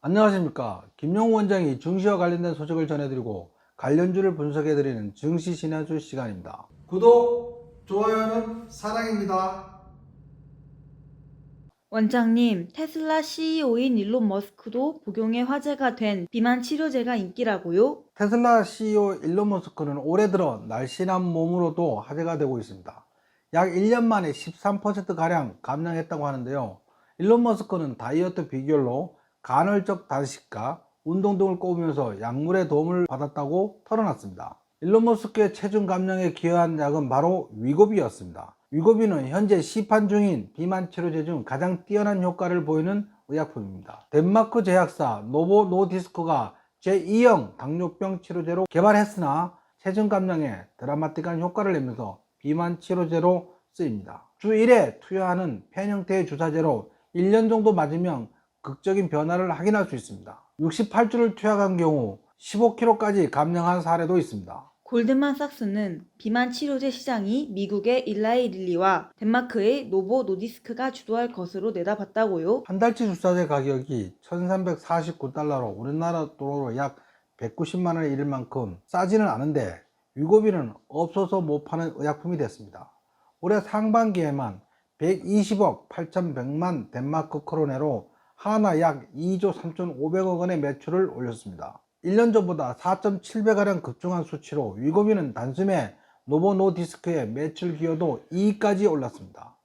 안녕하십니까. 김용우 원장이 증시와 관련된 소식을 전해드리고 관련주를 분석해드리는 증시 신한수 시간입니다. 구독, 좋아요는 사랑입니다. 원장님, 테슬라 CEO인 일론 머스크도 복용에 화제가 된 비만 치료제가 인기라고요? 테슬라 CEO 일론 머스크는 올해 들어 날씬한 몸으로도 화제가 되고 있습니다. 약 1년 만에 13%가량 감량했다고 하는데요. 일론 머스크는 다이어트 비결로 간헐적 단식과 운동 등을 꼽으면서 약물의 도움을 받았다고 털어놨습니다. 일론 머스크의 체중 감량에 기여한 약은 바로 위고비였습니다. 위고비는 현재 시판 중인 비만 치료제 중 가장 뛰어난 효과를 보이는 의약품입니다. 덴마크 제약사 노보 노디스크가 제2형 당뇨병 치료제로 개발했으나 체중 감량에 드라마틱한 효과를 내면서 비만 치료제로 쓰입니다. 주 1회 투여하는 펜 형태의 주사제로 1년 정도 맞으면 극적인 변화를 확인할 수 있습니다. 68주를 투약한 경우 15kg까지 감량한 사례도 있습니다. 골드만삭스는 비만 치료제 시장이 미국의 일라이 릴리와 덴마크의 노보 노디스크가 주도할 것으로 내다봤다고요? 한 달치 주사제 가격이 1349달러로 우리나라 돈으로 약 190만원에 이를 만큼 싸지는 않은데 위고비는 없어서 못 파는 의약품이 됐습니다. 올해 상반기에만 120억 8100만 덴마크 크로네로 하나 약 2조 3500억 원의 매출을 올렸습니다. 1년 전보다 4.7배가량 급증한 수치로 위고비는 단숨에 노보노디스크의 매출 기여도 2위까지 올랐습니다.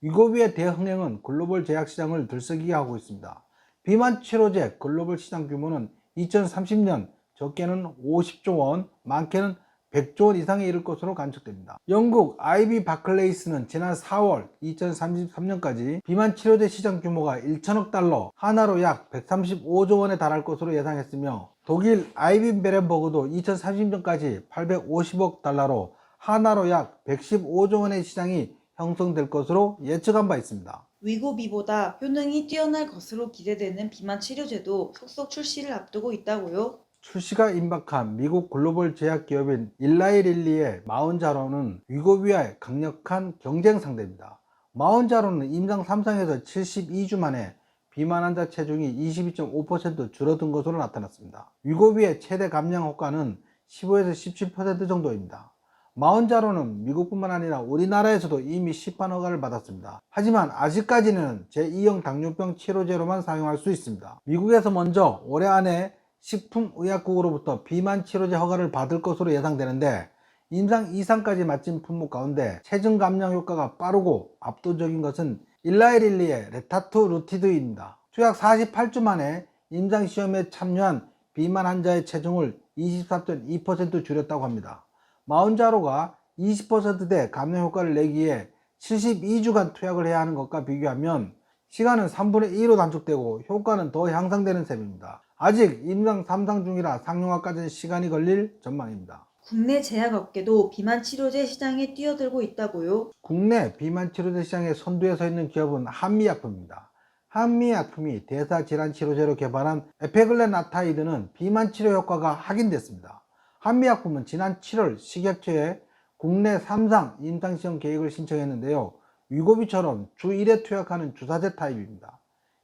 위고비의 대흥행은 글로벌 제약시장을 들썩이게 하고 있습니다. 비만 치료제 글로벌 시장 규모는 2030년 적게는 50조 원, 많게는 100조 원 이상에 이를 것으로 관측됩니다. 영국 아이비 바클레이스는 지난 4월 2033년까지 비만 치료제 시장 규모가 1천억 달러, 하나로 약 135조 원에 달할 것으로 예상했으며 독일 아이비 베렌버그도 2030년까지 850억 달러로 하나로 약 115조 원의 시장이 형성될 것으로 예측한 바 있습니다. 위고비보다 효능이 뛰어날 것으로 기대되는 비만 치료제도 속속 출시를 앞두고 있다고요? 출시가 임박한 미국 글로벌 제약 기업인 일라이 릴리의 마운자로는 위고비와의 강력한 경쟁 상대입니다. 마운자로는 임상 3상에서 72주 만에 비만 환자 체중이 22.5% 줄어든 것으로 나타났습니다. 위고비의 최대 감량 효과는 15에서 17% 정도입니다. 마운자로는 미국뿐만 아니라 우리나라에서도 이미 시판 허가를 받았습니다. 하지만 아직까지는 제2형 당뇨병 치료제로만 사용할 수 있습니다. 미국에서 먼저 올해 안에 식품의약국으로부터 비만 치료제 허가를 받을 것으로 예상되는데 임상 2상까지 마친 품목 가운데 체중 감량 효과가 빠르고 압도적인 것은 일라이 릴리의 레타투루티드입니다. 투약 48주 만에 임상시험에 참여한 비만 환자의 체중을 24.2% 줄였다고 합니다. 마운자로가 20%대 감량 효과를 내기에 72주간 투약을 해야 하는 것과 비교하면 시간은 3분의 2로 단축되고 효과는 더 향상되는 셈입니다. 아직 임상 3상 중이라 상용화까지는 시간이 걸릴 전망입니다. 국내 제약업계도 비만 치료제 시장에 뛰어들고 있다고요? 국내 비만 치료제 시장의 선두에 서 있는 기업은 한미약품입니다. 한미약품이 대사질환치료제로 개발한 에페글레나타이드는 비만 치료 효과가 확인됐습니다. 한미약품은 지난 7월 식약처에 국내 3상 임상시험 계획을 신청했는데요. 위고비처럼 주 1회 투약하는 주사제 타입입니다.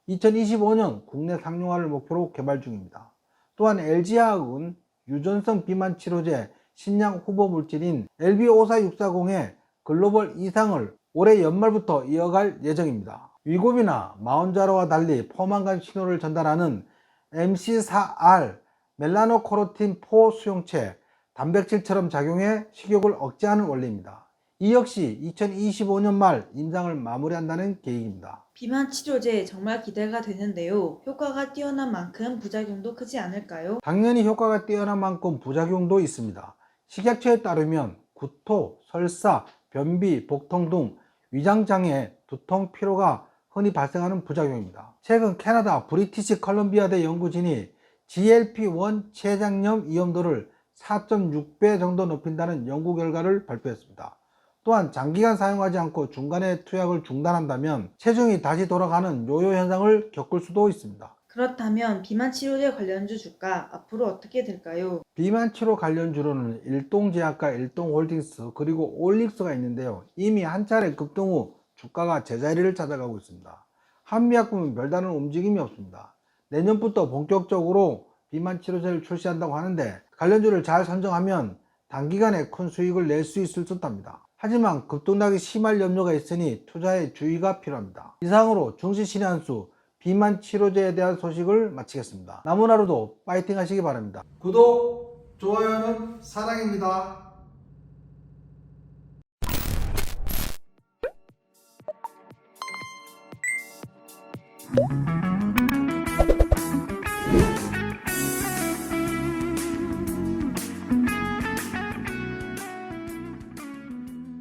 2025년 국내 상용화를 목표로 개발 중입니다. 또한 LG화학은 유전성 비만 치료제 신약 후보 물질인 LB54640의 글로벌 2상을 올해 연말부터 이어갈 예정입니다. 위고비나 마운자로와 달리 포만감 신호를 전달하는 MC4R 멜라노코르틴 4 수용체 단백질처럼 작용해 식욕을 억제하는 원리입니다. 이 역시 2025년 말 임상을 마무리한다는 계획입니다. 비만 치료제 정말 기대가 되는데요. 효과가 뛰어난 만큼 부작용도 크지 않을까요? 당연히 효과가 뛰어난 만큼 부작용도 있습니다. 식약처에 따르면 구토, 설사, 변비, 복통 등 위장장애, 두통, 피로가 흔히 발생하는 부작용입니다. 최근 캐나다 브리티시 컬럼비아대 연구진이 GLP-1 췌장염 위험도를 4.6배 정도 높인다는 연구 결과를 발표했습니다. 또한 장기간 사용하지 않고 중간에 투약을 중단한다면 체중이 다시 돌아가는 요요 현상을 겪을 수도 있습니다. 그렇다면 비만 치료제 관련주 주가 앞으로 어떻게 될까요? 비만 치료 관련주로는 일동제약과 일동홀딩스 그리고 올릭스가 있는데요. 이미 한 차례 급등 후 주가가 제자리를 찾아가고 있습니다. 한미약품은 별다른 움직임이 없습니다. 내년부터 본격적으로 비만 치료제를 출시한다고 하는데 관련주를 잘 선정하면 단기간에 큰 수익을 낼 수 있을 듯합니다. 하지만 급등락이 심할 염려가 있으니 투자에 주의가 필요합니다. 이상으로 중시신의한수 비만 치료제에 대한 소식을 마치겠습니다. 남은 하루도 파이팅 하시기 바랍니다. 구독, 좋아요는 사랑입니다.